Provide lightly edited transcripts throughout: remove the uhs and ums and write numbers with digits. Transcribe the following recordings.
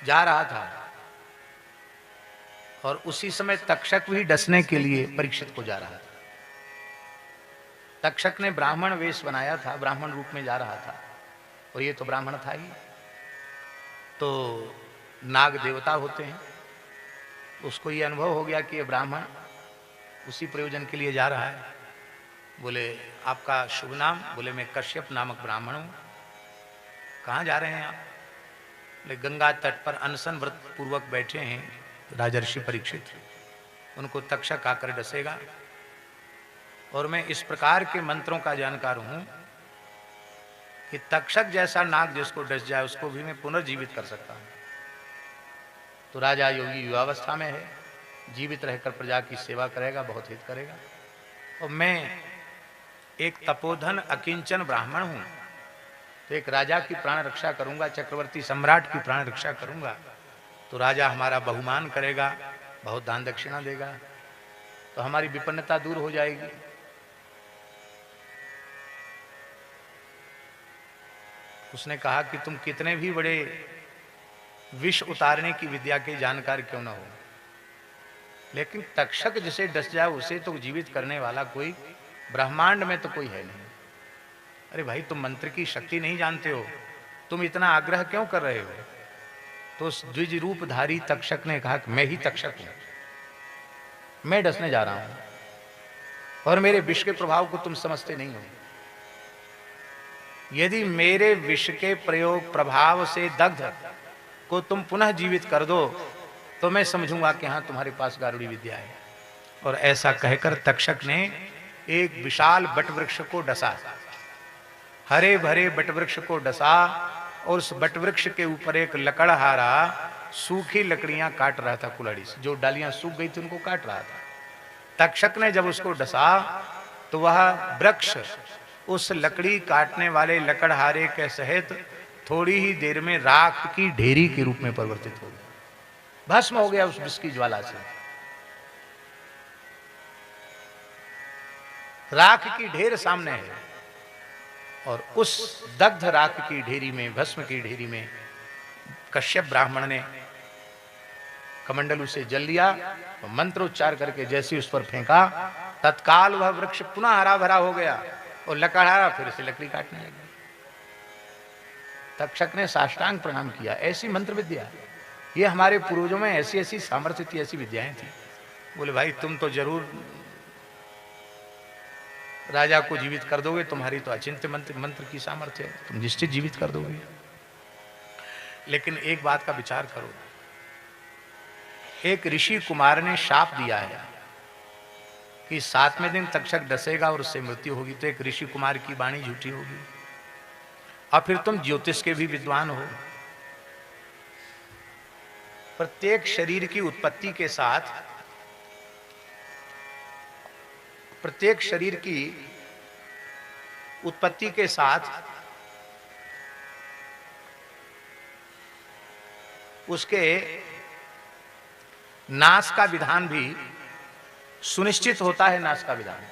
जा रहा था और उसी समय तक्षक भी डसने के लिए परीक्षित को जा रहा था। तक्षक ने ब्राह्मण वेश बनाया था, ब्राह्मण रूप में जा रहा था और ये तो ब्राह्मण था ही। तो नाग देवता होते हैं, उसको ये अनुभव हो गया कि ये ब्राह्मण उसी प्रयोजन के लिए जा रहा है। बोले आपका शुभ नाम? बोले मैं कश्यप नामक ब्राह्मण हूं। कहाँ जा रहे हैं आप? बोले गंगा तट पर अनशन व्रत पूर्वक बैठे हैं राजर्षि परीक्षित, उनको तक्षक आकर डसेगा और मैं इस प्रकार के मंत्रों का जानकार हूं कि तक्षक जैसा नाग जिसको डस जाए उसको भी मैं पुनर्जीवित कर सकता हूं। तो राजा योगी युवावस्था में है, जीवित रहकर प्रजा की सेवा करेगा, बहुत हित करेगा। और मैं एक तपोधन अकिंचन ब्राह्मण हूं, तो एक राजा की प्राण रक्षा करूंगा, चक्रवर्ती सम्राट की प्राण रक्षा करूंगा, तो राजा हमारा बहुमान करेगा, बहुत दान दक्षिणा देगा, तो हमारी विपन्नता दूर हो जाएगी। उसने कहा कि तुम कितने भी बड़े विष उतारने की विद्या के जानकार क्यों न हो, लेकिन तक्षक जिसे डस जाए उसे तो जीवित करने वाला कोई ब्रह्मांड में तो कोई है नहीं। अरे भाई, तुम मंत्र की शक्ति नहीं जानते हो, तुम इतना आग्रह क्यों कर रहे हो? तो उस द्विज रूपधारी तक्षक ने कहा कि मैं ही तक्षक हूं, मैं डसने जा रहा हूं और मेरे विष के प्रभाव को तुम समझते नहीं हो। यदि मेरे विष के प्रयोग प्रभाव से दग्ध को तुम पुनः जीवित कर दो तो मैं समझूंगा कि हाँ तुम्हारे पास गारुड़ी विद्या है। और ऐसा कहकर तक्षक ने एक विशाल बटवृक्ष को डसा, हरे भरे बटवृक्ष को डसा और उस बटवृक्ष के ऊपर एक लकड़हारा सूखी लकड़ियां काट रहा था, कुल्हाड़ी से जो डालियां सूख गई थी उनको काट रहा था। तक्षक ने जब उसको डसा तो वह वृक्ष उस लकड़ी काटने वाले लकड़हारे के सहित थोड़ी ही देर में राख की ढेरी के रूप में परिवर्तित हो गया, भस्म हो गया उस विष की ज्वाला से। राख की ढेर सामने है और उस दग्ध राख की ढेरी में, भस्म की ढेरी में कश्यप ब्राह्मण ने कमंडलू से जल लिया और मंत्रोच्चार करके जैसे उस पर फेंका, तत्काल वह वृक्ष पुनः हरा भरा हो गया और लकड़हारा फिर से लकड़ी काटने लगा। तक्षक ने साष्टांग प्रणाम किया। ऐसी मंत्र विद्या, ये हमारे पूर्वजों में ऐसी ऐसी सामर्थ्य थी, ऐसी विद्याएं थी। बोले भाई तुम तो जरूर राजा को जीवित कर दोगे, तुम्हारी तो अचिंत्य मंत्र की सामर्थ्य है, तुम निश्चित जीवित कर दोगे। लेकिन एक बात का विचार करो, एक ऋषि कुमार ने शाप दिया है कि 7वें दिन तक्षक डसेगा और उससे मृत्यु होगी, तो एक ऋषि कुमार की वाणी झूठी होगी। और फिर तुम ज्योतिष के भी विद्वान हो, प्रत्येक शरीर की उत्पत्ति के साथ, प्रत्येक शरीर की उत्पत्ति के साथ उसके नाश का विधान भी सुनिश्चित होता है। नाश का विधान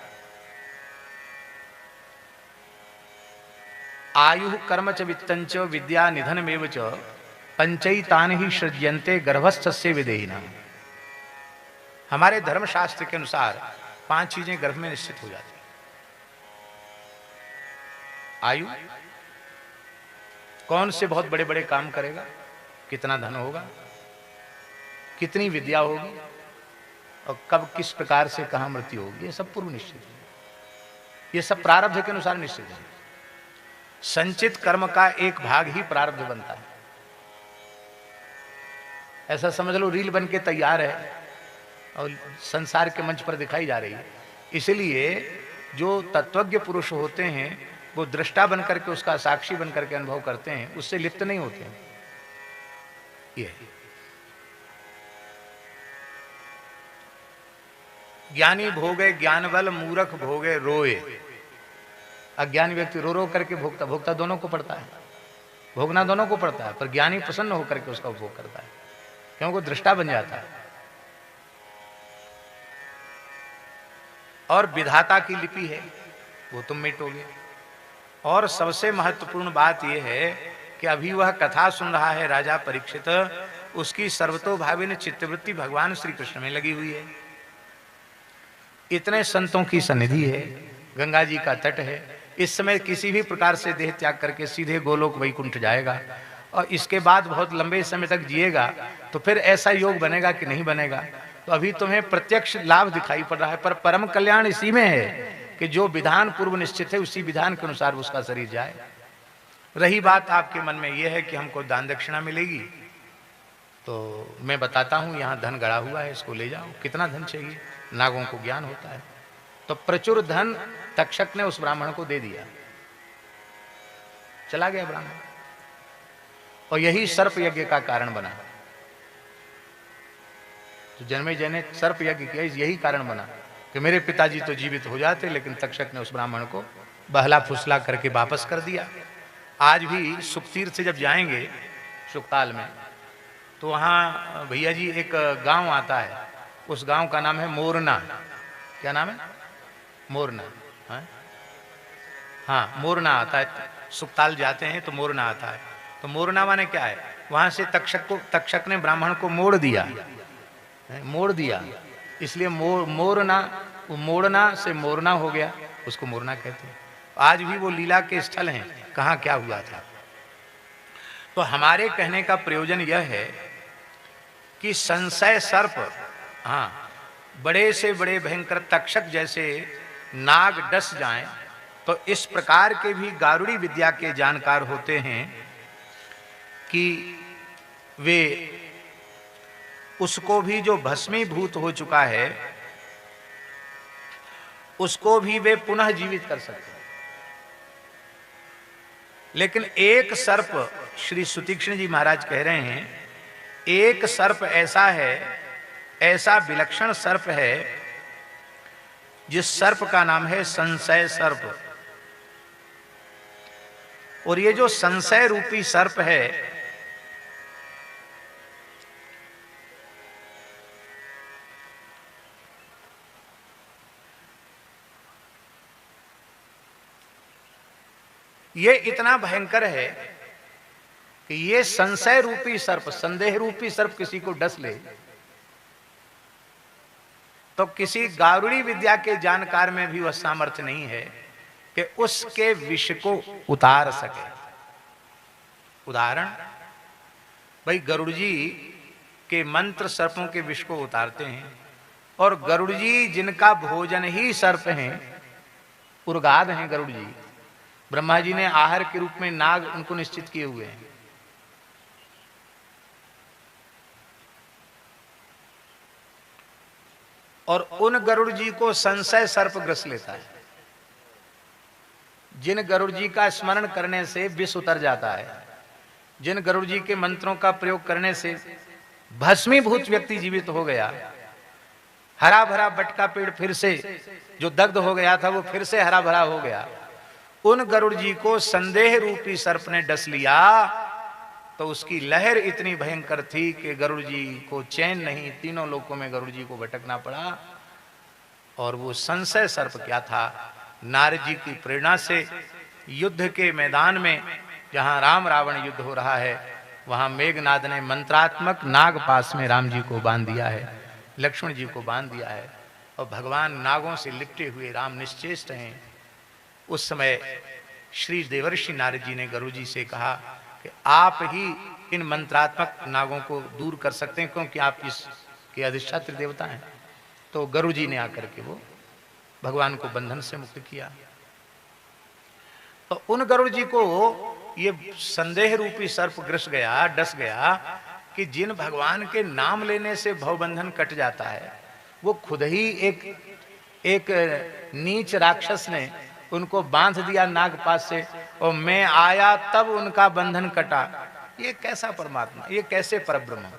आयु कर्म च वित्तं च विद्या निधनमेव च पंचैतानि ही सृज्यन्ते गर्भस्थस्य विदेहिना। हमारे धर्मशास्त्र के अनुसार 5 चीजें गर्भ में निश्चित हो जाती हैं। आयु, कौन से बहुत बड़े बड़े काम करेगा, कितना धन होगा, कितनी विद्या होगी और कब किस प्रकार से कहां मृत्यु होगी, ये सब पूर्व निश्चित है। ये सब प्रारब्ध के अनुसार निश्चित है। संचित कर्म का एक भाग ही प्रारब्ध बनता है। ऐसा समझ लो रील बन के तैयार है और संसार के मंच पर दिखाई जा रही है। इसलिए जो तत्वज्ञ पुरुष होते हैं वो दृष्टा बन करके, उसका साक्षी बन करके अनुभव करते हैं, उससे लिप्त नहीं होते हैं। ये ज्ञानी भोगे ज्ञान बल, मूर्ख भोगे रोए। अज्ञानी व्यक्ति रो रो करके भोगता, भोगता दोनों को पड़ता है, भोगना दोनों को पड़ता है, पर ज्ञानी प्रसन्न होकर के उसका उपभोग करता है, क्योंकि दृष्टा बन जाता है। और विधाता की लिपि है, वो तुम मिटोगे। और सबसे महत्वपूर्ण बात यह है कि अभी वह कथा सुन रहा है राजा परीक्षित, उसकी सर्वतोभाविन चित्तवृत्ति भगवान श्री कृष्ण में लगी हुई है। इतने संतों की सन्निधि है, गंगा जी का तट है। इस समय किसी भी प्रकार से देह त्याग करके सीधे गोलोक वैकुंठ जाएगा और इसके बाद बहुत लंबे समय तक जिएगा तो फिर ऐसा योग बनेगा कि नहीं बनेगा। तो अभी तुम्हें प्रत्यक्ष लाभ दिखाई पड़ रहा है, पर परम कल्याण इसी में है कि जो विधान पूर्व निश्चित है उसी विधान के अनुसार उसका शरीर जाए। रही बात आपके मन में यह है कि हमको दान दक्षिणा मिलेगी, तो मैं बताता हूं यहां धन गड़ा हुआ है, इसको ले जाओ। कितना धन चाहिए? नागों को ज्ञान होता है। तो प्रचुर धन तक्षक ने उस ब्राह्मण को दे दिया। चला गया ब्राह्मण, और यही सर्प यज्ञ का कारण बना। तो जन्मेजय ने सर्प यज्ञ किया, यही कारण बना कि मेरे पिताजी तो जीवित हो जाते, लेकिन तक्षक ने उस ब्राह्मण को बहला फुसला करके वापस कर दिया। आज भी सुखतीर्थ से जब जाएंगे सुखताल में, तो वहाँ भैया जी एक गांव आता है, उस गांव का नाम है मोरना। क्या नाम है? मोरना। हाँ, मोरना आता है। सुखताल जाते हैं तो मोरना आता है। तो मोरना माने क्या है? वहां से तक्षक ने ब्राह्मण को मोड़ दिया, मोड़ दिया, इसलिए मोरना, मोड़ना से मोरना हो गया, उसको मोरना कहते हैं। आज भी वो लीला के स्थल हैं, कहाँ क्या हुआ था। तो हमारे कहने का प्रयोजन यह है कि संशय सर्प, हाँ, बड़े से बड़े भयंकर तक्षक जैसे नाग डस जाएं, तो इस प्रकार के भी गारुड़ी विद्या के जानकार होते हैं कि वे उसको भी जो भस्मीभूत हो चुका है उसको भी वे पुनः जीवित कर सकते हैं। लेकिन एक सर्प, श्री सुतीक्ष्ण जी महाराज कह रहे हैं, एक सर्प ऐसा है, ऐसा विलक्षण सर्प है जिस सर्प का नाम है संशय सर्प। और ये जो संशय रूपी सर्प है, ये इतना भयंकर है कि ये संशय रूपी सर्प, संदेह रूपी सर्प किसी को डस ले तो किसी गारुड़ी विद्या के जानकार में भी वह सामर्थ्य नहीं है कि उसके विष को उतार सके। उदाहरण, भाई गरुड़ जी के मंत्र सर्पों के विष को उतारते हैं, और गरुड़ जी जिनका भोजन ही सर्प हैं, उर्गाद हैं गरुड़ जी, ब्रह्मा जी ने आहार के रूप में नाग उनको निश्चित किए हुए हैं। और उन गरुड़ जी को संशय सर्प ग्रस लेता है। जिन गरुड़ जी का स्मरण करने से विष उतर जाता है, जिन गरुड़ जी के मंत्रों का प्रयोग करने से भस्मीभूत व्यक्ति जीवित हो गया, हरा भरा बटका पेड़ फिर से जो दग्ध हो गया था वो फिर से हरा भरा हो गया, उन गरुड़ जी को संदेह रूपी सर्प ने डस लिया तो उसकी लहर इतनी भयंकर थी कि गरुड़ जी को चैन नहीं, तीनों लोकों में गरुड़ जी को भटकना पड़ा। और वो संशय सर्प क्या था? नारद जी की प्रेरणा से युद्ध के मैदान में जहां राम रावण युद्ध हो रहा है, वहां मेघनाद ने मंत्रात्मक नाग पास में राम जी को बांध दिया है, लक्ष्मण जी को बांध दिया है, और भगवान नागों से लिपटे हुए राम निश्चेष्ट हैं। उस समय श्री देवर्षि नारद जी ने गरुड़ जी से कहा कि आप ही इन मंत्रात्मक नागों को दूर कर सकते हैं, क्योंकि आप इसके अधिष्ठात्री देवता हैं। तो गरुड़ जी ने आकर के वो भगवान को बंधन से मुक्त किया। तो उन गरुड़ जी को ये संदेह रूपी सर्प ग्रस गया, डस गया कि जिन भगवान के नाम लेने से भवबंधन कट जाता है, वो खुद ही एक नीच राक्षस ने उनको बांध दिया नागपाश से, और मैं आया तब उनका बंधन कटा। ये कैसा परमात्मा, ये कैसे परब्रह्म?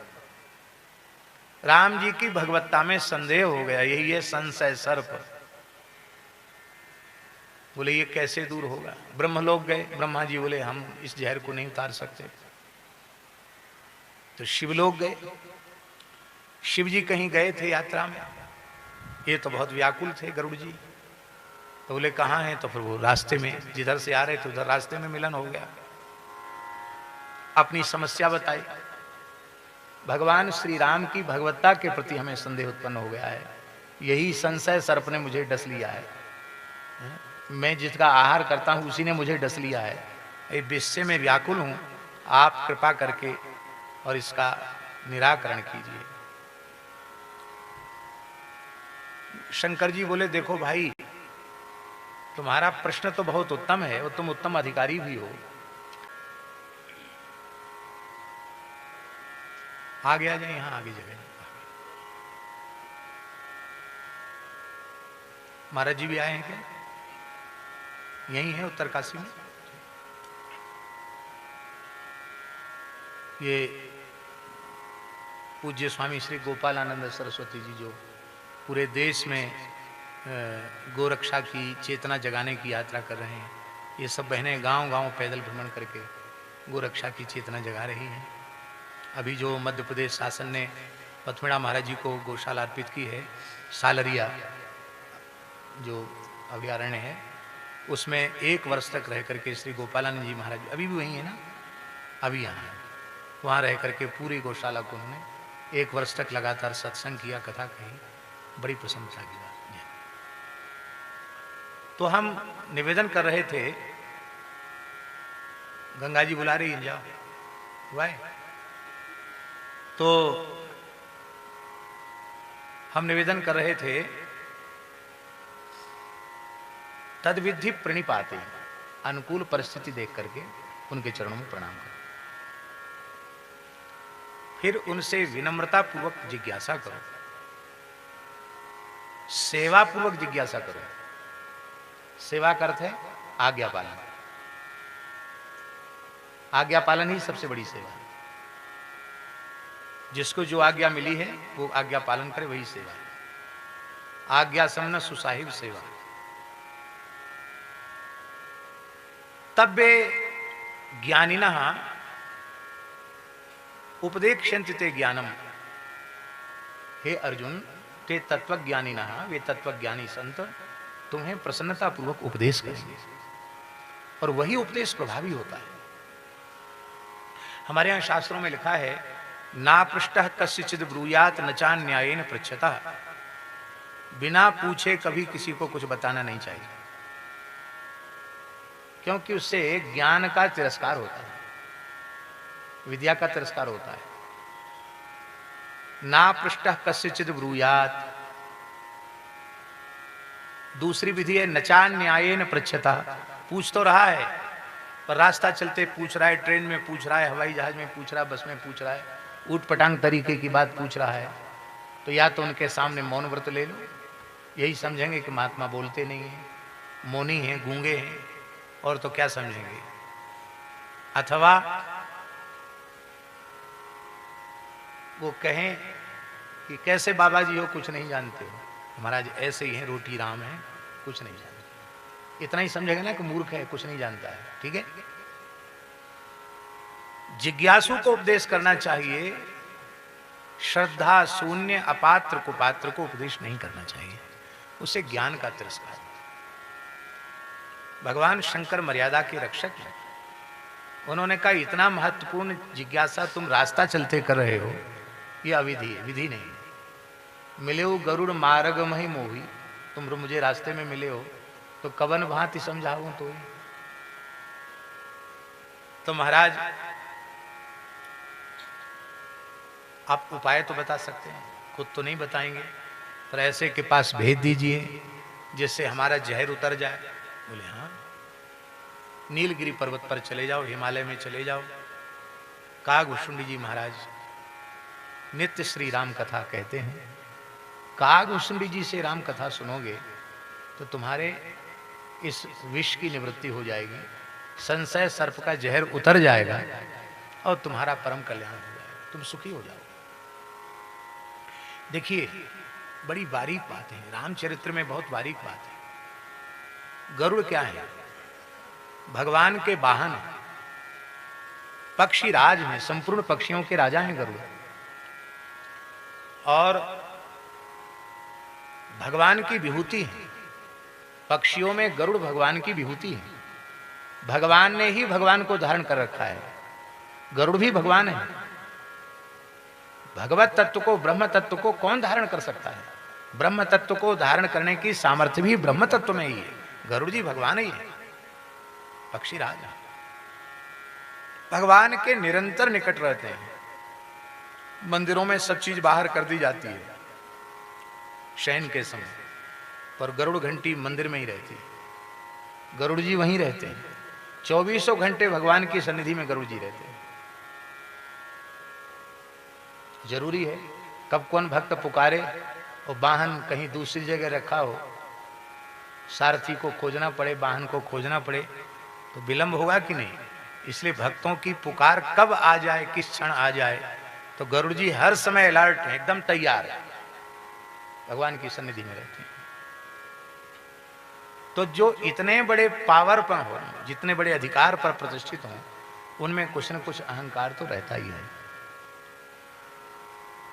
राम जी की भगवत्ता में संदेह हो गया, यही है संशय सर्प। बोले ये कैसे दूर होगा? ब्रह्मलोक गए, ब्रह्मा जी बोले हम इस जहर को नहीं उतार सकते। तो शिवलोक गए, शिव जी कहीं गए थे यात्रा में, ये तो बहुत व्याकुल थे गरुड़ जी। तो बोले कहाँ हैं? तो फिर वो रास्ते में, जिधर से आ रहे थे उधर रास्ते में मिलन हो गया। अपनी समस्या बताई। भगवान श्री राम की भगवत्ता के प्रति हमें संदेह उत्पन्न हो गया है। यही संशय सर्प ने मुझे डस लिया है। मैं जिसका आहार करता हूं उसी ने मुझे डस लिया है। ये विषय में व्याकुल हूं, आप कृपा करके और इसका निराकरण कीजिए। शंकर जी बोले, देखो भाई, तुम्हारा प्रश्न तो बहुत उत्तम है और तुम उत्तम अधिकारी भी हो। आगे आ जाए, यहां आगे जगह। महाराज जी भी आए हैं क्या? यही है उत्तरकाशी में। ये पूज्य स्वामी श्री गोपालानंद सरस्वती जी जो पूरे देश में गोरक्षा की चेतना जगाने की यात्रा कर रहे हैं, ये सब बहनें गांव-गांव पैदल भ्रमण करके गोरक्षा की चेतना जगा रही हैं। अभी जो मध्य प्रदेश शासन ने पथमेड़ा महाराज जी को गौशाला अर्पित की है, सालरिया जो अभ्यारण्य है, उसमें 1 वर्ष तक रह करके श्री गोपालानंद जी महाराज अभी भी वही है ना, अभी यहाँ है, वहाँ रह करके पूरी गौशाला को उन्होंने 1 वर्ष तक लगातार सत्संग किया, कथा कही, बड़ी प्रशंसा की बात। तो हम निवेदन कर रहे थे, गंगा जी बुला रही है, जाओ वाह। तो हम निवेदन कर रहे थे, तद्विधि प्रणिपाते, अनुकूल परिस्थिति देख करके उनके चरणों में प्रणाम करो, फिर उनसे विनम्रता पूर्वक जिज्ञासा करो, सेवा पूर्वक जिज्ञासा करो। सेवा का अर्थ है आज्ञा पालन। आज्ञा पालन ही सबसे बड़ी सेवा है। जिसको जो आज्ञा मिली है वो आज्ञा पालन करे, वही सेवा है। आज्ञा सम्न सुसाहिब सेवा। तब्बे ज्ञानिनः उपदेक्ष्यन्ति ते ज्ञानम। हे अर्जुन, ते तत्वज्ञानिनः, वे तत्वज्ञानी संत तुम्हें प्रसन्नता पूर्वक उपदेश करेंगे और वही उपदेश प्रभावी होता है। हमारे यहां शास्त्रों में लिखा है, ना पृष्टः कस्यचिद ब्रूयात न चान्यायेन पृच्छतः। बिना पूछे कभी किसी को कुछ बताना नहीं चाहिए, क्योंकि उससे ज्ञान का तिरस्कार होता है, विद्या का तिरस्कार होता है। ना पृष्टः कस्यचिद ब्रूयात। दूसरी विधि है नचान्यायेन पृच्छता। पूछ तो रहा है, पर रास्ता चलते पूछ रहा है, ट्रेन में पूछ रहा है, हवाई जहाज में पूछ रहा है, बस में पूछ रहा है, ऊट पटांग तरीके की बात पूछ रहा है, तो या तो उनके सामने मौन व्रत ले लो, यही समझेंगे कि महात्मा बोलते नहीं हैं, मौनी हैं, गूंगे हैं, और तो क्या समझेंगे। अथवा वो कहें कि कैसे बाबा जी हो, कुछ नहीं जानते हो, महाराज ऐसे ही हैं, रोटी राम है, कुछ नहीं जानते। इतना ही समझेगा ना कि मूर्ख है, कुछ नहीं जानता है। ठीक है, जिज्ञासु को उपदेश करना चाहिए, श्रद्धा शून्य अपात्र को पात्र को उपदेश नहीं करना चाहिए, उसे ज्ञान का तिरस्कार। भगवान शंकर मर्यादा के रक्षक हैं। उन्होंने कहा, इतना महत्वपूर्ण जिज्ञासा तुम रास्ता चलते कर रहे हो, ये अविधि है, विधि नहीं। मिले हो गरुड़ मार्ग मही मोही, तुम मुझे रास्ते में मिले हो तो कवन भांति समझाऊं तो महाराज आप उपाय तो बता सकते हैं, खुद तो नहीं बताएंगे, पर ऐसे के पास भेज दीजिए जिससे हमारा जहर उतर जाए। बोले हाँ, नीलगिरी पर्वत पर चले जाओ, हिमालय में चले जाओ। कागभूषुंडी जी महाराज नित्य श्री राम कथा कहते हैं, कागभूषुंडी जी से राम कथा सुनोगे तो तुम्हारे इस विष की निवृत्ति हो जाएगी, संशय सर्प का जहर उतर जाएगा और तुम्हारा परम कल्याण हो जाएगा, तुम सुखी हो जाओगे। देखिए, बड़ी बारीक बात है, रामचरित्र में बहुत बारीक बात है। गरुड़ क्या है? भगवान के वाहन है, पक्षी राज हैं, संपूर्ण पक्षियों के राजा हैं गरुड़। और भगवान की विभूति है, पक्षियों में गरुड़ भगवान की विभूति है। भगवान ने ही भगवान को धारण कर रखा है, गरुड़ भी भगवान है। भगवत तत्व को, ब्रह्म तत्व को कौन धारण कर सकता है? ब्रह्म तत्व को धारण करने की सामर्थ्य भी ब्रह्म तत्व में ही है। गरुड़ जी भगवान ही है, पक्षीराज भगवान के निरंतर निकट रहते हैं। मंदिरों में सब चीज बाहर कर दी जाती है शयन के समय, पर गरुड़ घंटी मंदिर में ही रहती है। गरुड़ जी वहीं रहते हैं, 2400 घंटे भगवान की सन्निधि में गरुड़ जी रहते हैं। जरूरी है कब कौन भक्त पुकारे और वाहन कहीं दूसरी जगह रखा हो, सारथी को खोजना पड़े, वाहन को खोजना पड़े, तो विलंब होगा कि नहीं। इसलिए भक्तों की पुकार कब आ जाए, किस क्षण आ जाए, तो गरुड़ जी हर समय अलर्ट है, एकदम तैयार है, भगवान की सन्निधि में रहते हैं। तो जो इतने बड़े पावर पर हो, जितने बड़े अधिकार पर प्रतिष्ठित हों, उनमें कुछ न कुछ अहंकार तो रहता ही है।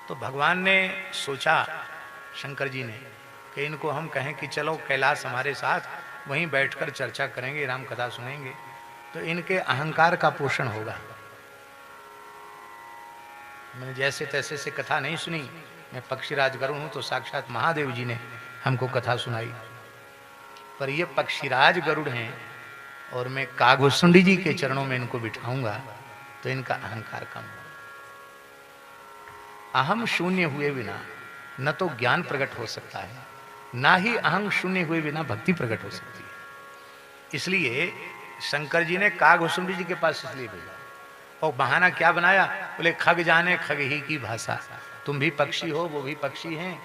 तो भगवान ने सोचा, शंकर जी ने, कि इनको हम कहें कि चलो कैलाश हमारे साथ, वहीं बैठकर चर्चा करेंगे, राम कथा सुनेंगे, तो इनके अहंकार का पोषण होगा। मैंने जैसे तैसे से कथा नहीं सुनी, मैं पक्षीराज गरुड़ हूं, तो साक्षात महादेव जी ने हमको कथा सुनाई। पर ये पक्षीराज गरुड़ हैं और मैं कागभूषुंडी जी के चरणों में इनको बिठाऊंगा तो इनका अहंकार कम होगा। अहम शून्य हुए बिना न तो ज्ञान प्रकट हो सकता है, ना ही अहम शून्य हुए बिना भक्ति प्रकट हो सकती है। इसलिए शंकर जी ने कागभूषुंडी जी के पास इसलिए भेजा, और बहाना क्या बनाया, बोले खग जाने खग ही की भाषा, तुम भी पक्षी हो, वो भी पक्षी हैं,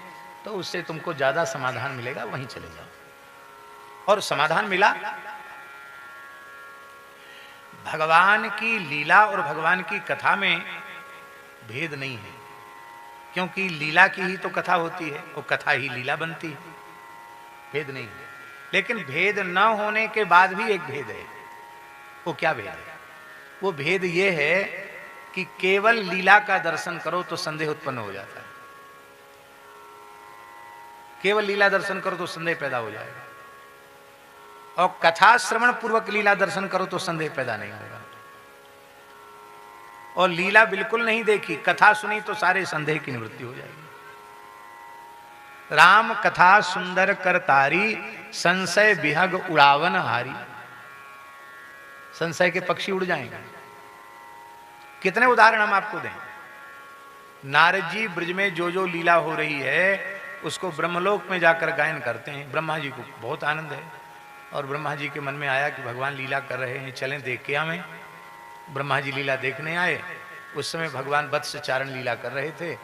तो उससे तुमको ज्यादा समाधान मिलेगा, वहीं चले जाओ। और समाधान मिला। भगवान की लीला और भगवान की कथा में भेद नहीं है, क्योंकि लीला की ही तो कथा होती है और कथा ही लीला बनती है, भेद नहीं है। लेकिन भेद न होने के बाद भी एक भेद है। वो क्या भेद है? वो भेद ये है कि केवल लीला का दर्शन करो तो संदेह उत्पन्न हो जाता है। केवल लीला दर्शन करो तो संदेह पैदा हो जाएगा, और कथा श्रवण पूर्वक लीला दर्शन करो तो संदेह पैदा नहीं होगा। और लीला बिल्कुल नहीं देखी, कथा सुनी तो सारे संदेह की निवृत्ति हो जाएगी। राम कथा सुंदर करतारी, संशय विहग उड़ावन हारी। संशय के पक्षी उड़ जाएंगे। कितने उदाहरण हम आपको दें। नारद जी ब्रज में जो जो लीला हो रही है उसको ब्रह्मलोक में जाकर गायन करते हैं। ब्रह्मा जी को बहुत आनंद है, और ब्रह्मा जी के मन में आया कि भगवान लीला कर रहे हैं, चलें देख के हमें। ब्रह्मा जी लीला देखने आए। उस समय भगवान वत्स चारण लीला कर रहे थे,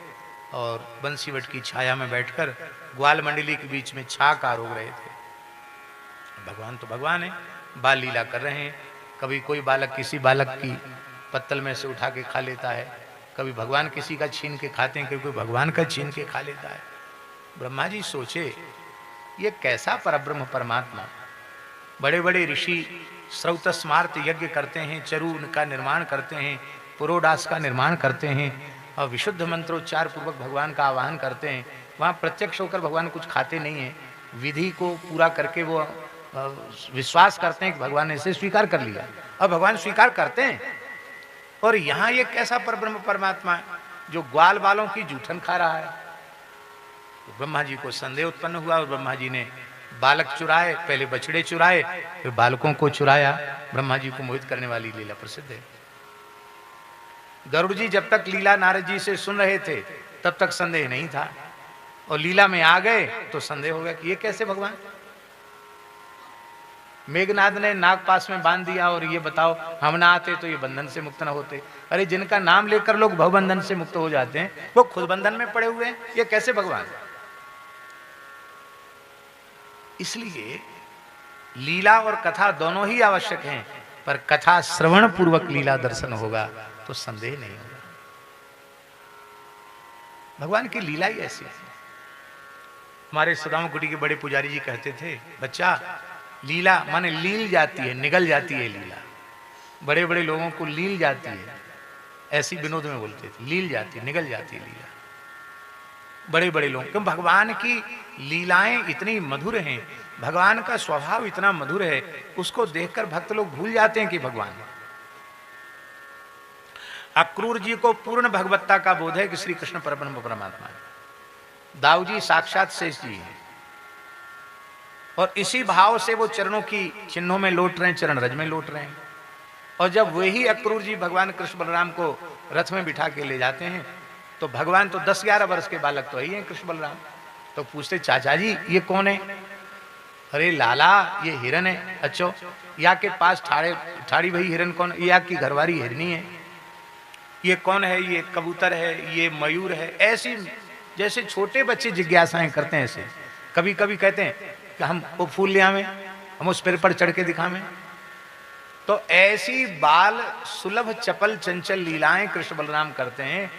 और बंसीवट की छाया में बैठकर ग्वाल मंडली के बीच में छाक आरोग रहे थे। भगवान तो भगवान है, बाल लीला कर रहे हैं। कभी कोई बालक किसी बालक की पत्तल में से उठा के खा लेता है, कभी भगवान किसी का छीन के खाते हैं, कभी कोई भगवान का छीन के खा लेता है। ब्रह्मा जी सोचे, ये कैसा परब्रह्म परमात्मा। बड़े बड़े ऋषि श्रौत स्मार्त यज्ञ करते हैं, चरु का निर्माण करते हैं, पुरोडास का निर्माण करते हैं, और विशुद्ध मंत्रोच्चार पूर्वक भगवान का आवाहन करते हैं। वहाँ प्रत्यक्ष होकर भगवान कुछ खाते नहीं हैं, विधि को पूरा करके वो विश्वास करते हैं कि भगवान ने इसे स्वीकार कर लिया, और भगवान स्वीकार करते हैं। और यहाँ ये कैसा परब्रह्म परमात्मा है जो ग्वाल बालों की जूठन खा रहा है। तो ब्रह्मा जी को संदेह उत्पन्न हुआ, और ब्रह्मा जी ने बालक चुराए, पहले बछड़े चुराए, फिर बालकों को चुराया। ब्रह्मा जी को मोहित करने वाली लीला प्रसिद्ध है। गरुड़ जी जब तक लीला नारद जी से सुन रहे थे तब तक संदेह नहीं था, और लीला में आ गए तो संदेह हो गया कि ये कैसे भगवान। मेघनाद ने नाग पास में बांध दिया, और ये बताओ हम ना आते तो ये बंधन से मुक्त न होते। अरे जिनका नाम लेकर लोग भवबंधन से मुक्त हो जाते हैं, वो खुद बंधन में पड़े हुए हैं, ये कैसे भगवान। इसलिए लीला और कथा दोनों ही आवश्यक हैं, पर कथा श्रवण पूर्वक लीला दर्शन होगा तो संदेह नहीं होगा। भगवान की लीला ही ऐसी है। हमारे सुदामा कुटी के बड़े पुजारी जी कहते थे, बच्चा लीला माने लील जाती है, निगल जाती है लीला। बड़े बड़े लोगों को लील जाती है, ऐसी विनोद में बोलते थे, लील जाती है, निगल जाती है लीला। बड़े बड़े लोग, क्यों भगवान की लीलाएं इतनी मधुर हैं, भगवान का स्वभाव इतना मधुर है, उसको देखकर भक्त लोग भूल जाते हैं कि भगवान। अक्रूर जी को पूर्ण भगवत्ता का बोध है कि श्री कृष्ण परब्रह्म परमात्मा है, दाऊ जी साक्षात शेष जी हैं, और इसी भाव से वो चरणों की चिन्हों में लौट रहे हैं, चरण रज में लौट रहे हैं। और जब वही अक्रूर जी भगवान कृष्ण बलराम को रथ में बिठा के ले जाते हैं तो भगवान तो 10-11 वर्ष के बालक तो ही हैं कृष्ण बलराम, तो पूछते चाचा जी ये कौन है? अरे लाला ये हिरन है। अच्छो या के पास ठाड़ी भाई हिरन कौन? ये आपकी घरवारी हिरनी है। ये कौन है? ये कबूतर है, ये मयूर है। ऐसी जैसे छोटे बच्चे जिज्ञासाएं करते हैं, ऐसे कभी कभी कहते हैं कि हम वो फूल ले आवे, हम उस पर चढ़ के दिखावें। तो ऐसी बाल सुलभ चपल चंचल लीलाएं कृष्ण बलराम करते हैं,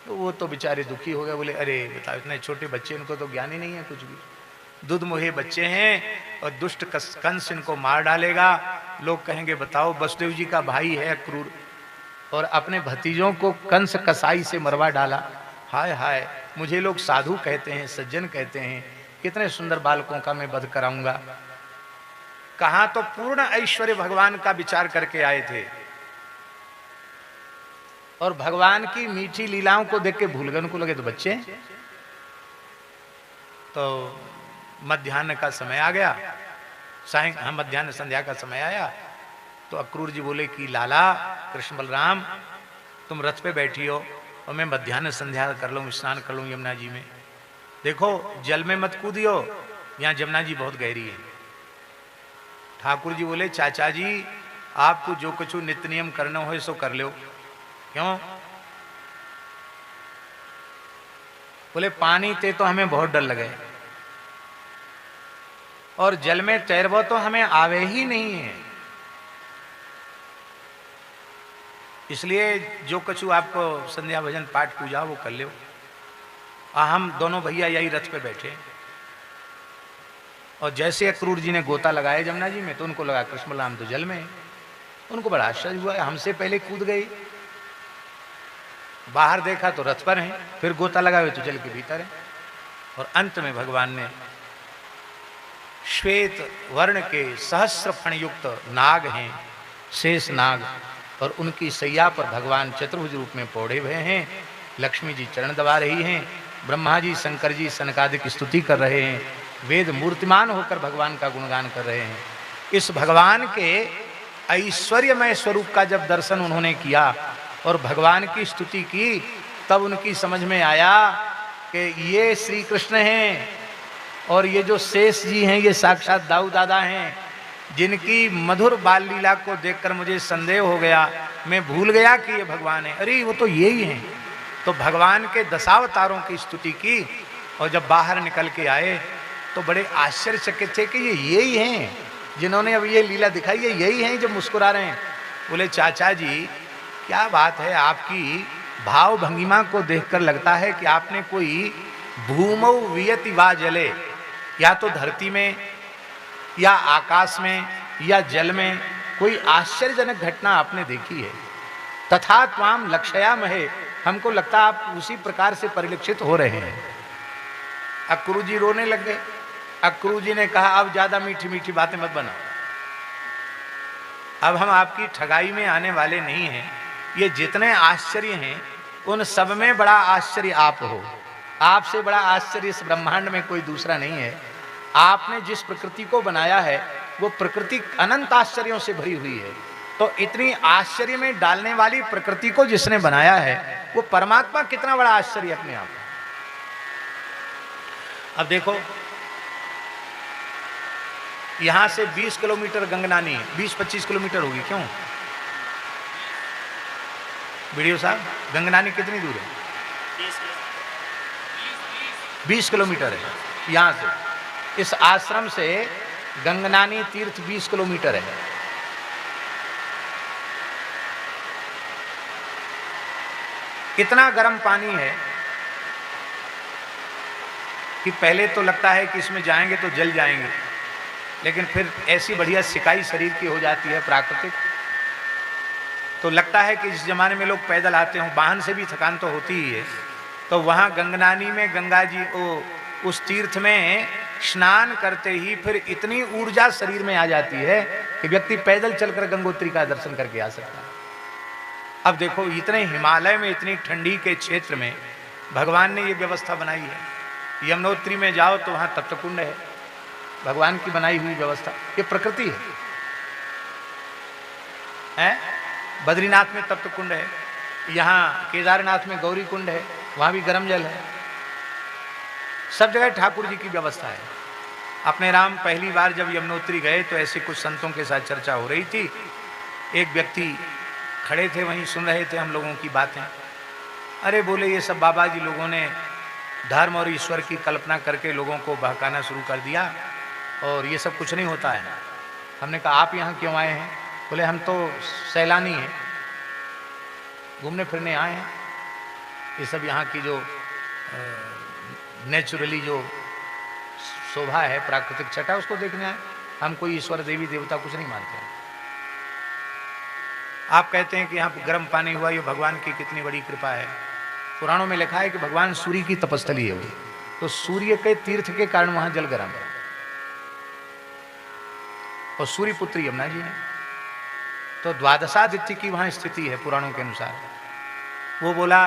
तो वो तो बेचारे दुखी हो गए, बोले अरे बताओ इतने छोटे बच्चे, इनको तो ज्ञान ही नहीं है कुछ भी, दूध मोहे बच्चे हैं और दुष्ट कंस इनको मार डालेगा। लोग कहेंगे बताओ वसुदेव जी का भाई है अक्रूर और अपने भतीजों को कंस कसाई से मरवा डाला। हाय हाय, मुझे लोग साधु कहते हैं, सज्जन कहते हैं, कितने सुंदर बालकों का मैं वध कराऊंगा। कहां तो पूर्ण ऐश्वर्य भगवान का विचार करके आए थे और भगवान की मीठी लीलाओं को देख के भूल गए, उनको लगे तो बच्चे। तो मध्याह्न का समय आ गया, मध्याह्न संध्या का समय आया, तो अक्रूर जी बोले कि लाला कृष्ण बलराम तुम रथ पे बैठी हो और मैं मध्याह्न संध्या कर लूँ, स्नान कर लूँ यमुना जी में। देखो जल में मत कूदियो, यहाँ यमुना जी बहुत गहरी है। ठाकुर जी बोले चाचा जी आपको जो कुछ नित्य नियम करना हो सो कर लो। क्यों? बोले पानी ते तो हमें बहुत डर लगे और जल में तैरबो तो हमें आवे ही नहीं है, इसलिए जो कछु आपको संध्या भजन पाठ पूजा वो कर लो। हम दोनों भैया यही रथ पे बैठे और जैसे अक्रूर जी ने गोता लगाया जमुना जी में तो उनको लगा कृष्ण बलराम तो जल में है। उनको बड़ा आश्चर्य हुआ, हमसे पहले कूद गई। बाहर देखा तो रथ पर हैं, फिर गोता लगाए तो जल के भीतर है। और अंत में भगवान ने श्वेत वर्ण के सहस्र फण युक्त नाग हैं, शेष नाग, और उनकी सैया पर भगवान चतुर्भुज रूप में पौड़े हुए हैं। लक्ष्मी जी चरण दबा रही हैं, ब्रह्मा जी शंकर जी सनकादिक स्तुति कर रहे हैं, वेद मूर्तिमान होकर भगवान का गुणगान कर रहे हैं। इस भगवान के ऐश्वर्यमय स्वरूप का जब दर्शन उन्होंने किया और भगवान की स्तुति की, तब उनकी समझ में आया कि ये श्री कृष्ण हैं और ये जो शेष जी हैं ये साक्षात दाऊ दादा हैं, जिनकी मधुर बाल लीला को देखकर मुझे संदेह हो गया, मैं भूल गया कि ये भगवान है। अरे वो तो यही हैं। तो भगवान के दशावतारों की स्तुति की और जब बाहर निकल के आए तो बड़े आश्चर्यचकित थे कि ये यही हैं जिन्होंने अब ये लीला दिखाई है, यही हैं जो मुस्कुरा रहे हैं। बोले चाचा जी क्या बात है, आपकी भाव भंगिमा को देखकर लगता है कि आपने कोई भूमौ वियति वा जले, या तो धरती में या आकाश में या जल में कोई आश्चर्यजनक घटना आपने देखी है। तथा त्वाम लक्षयामहे, हमको लगता आप उसी प्रकार से परिलक्षित हो रहे हैं। अक्रूर जी रोने लग गए। अक्रूर जी ने कहा अब ज्यादा मीठी मीठी बातें मत बनाओ, अब हम आपकी ठगाई में आने वाले नहीं हैं। ये जितने आश्चर्य हैं उन सब में बड़ा आश्चर्य आप हो, आपसे बड़ा आश्चर्य इस ब्रह्मांड में कोई दूसरा नहीं है। आपने जिस प्रकृति को बनाया है वो प्रकृति अनंत आश्चर्यों से भरी हुई है, तो इतनी आश्चर्य में डालने वाली प्रकृति को जिसने बनाया है वो परमात्मा कितना बड़ा आश्चर्य अपने आप। अब देखो यहां से 20 किलोमीटर गंगनानी, 20-25 किलोमीटर होगी, क्यों वीडियो साहब? गंगनानी कितनी दूर है? 20 किलोमीटर है यहां से। इस आश्रम से गंगनानी तीर्थ 20 किलोमीटर है। इतना गर्म पानी है कि पहले तो लगता है कि इसमें जाएंगे तो जल जाएंगे, लेकिन फिर ऐसी बढ़िया सिकाई शरीर की हो जाती है प्राकृतिक, तो लगता है कि इस जमाने में लोग पैदल आते हों, वाहन से भी थकान तो होती ही है। तो वहाँ गंगनानी में गंगा जी उस तीर्थ में स्नान करते ही फिर इतनी ऊर्जा शरीर में आ जाती है कि व्यक्ति पैदल चलकर गंगोत्री का दर्शन करके आ सकता है। अब देखो इतने हिमालय में इतनी ठंडी के क्षेत्र में भगवान ने ये व्यवस्था बनाई है। यमुनोत्री में जाओ तो वहां तप्तकुंड है, भगवान की बनाई हुई व्यवस्था, ये प्रकृति है? बद्रीनाथ में तप्तकुंड है, यहाँ केदारनाथ में गौरी कुंड है, वहां भी गर्म जल है। सब जगह ठाकुर जी की व्यवस्था है। अपने राम पहली बार जब यमुनोत्री गए तो ऐसे कुछ संतों के साथ चर्चा हो रही थी। एक व्यक्ति खड़े थे वहीं, सुन रहे थे हम लोगों की बातें। अरे बोले ये सब बाबा जी लोगों ने धर्म और ईश्वर की कल्पना करके लोगों को बहकाना शुरू कर दिया और ये सब कुछ नहीं होता है। हमने कहा आप यहाँ क्यों आए हैं? बोले हम तो सैलानी हैं, घूमने फिरने आए हैं, ये सब यहाँ की जो नेचुरली जो शोभा है, प्राकृतिक छटा, उसको देखने आए। हम कोई ईश्वर देवी देवता कुछ नहीं मानते हैं। आप कहते हैं कि यहाँ गर्म पानी हुआ, ये भगवान की कितनी बड़ी कृपा है। पुराणों में लिखा है कि भगवान सूर्य की तपस्थली है वो, तो सूर्य के तीर्थ के कारण वहां जल गर्म है। और सूर्य पुत्री यमुना जी है, तो द्वादशादित्य की वहां स्थिति है पुराणों के अनुसार। वो बोला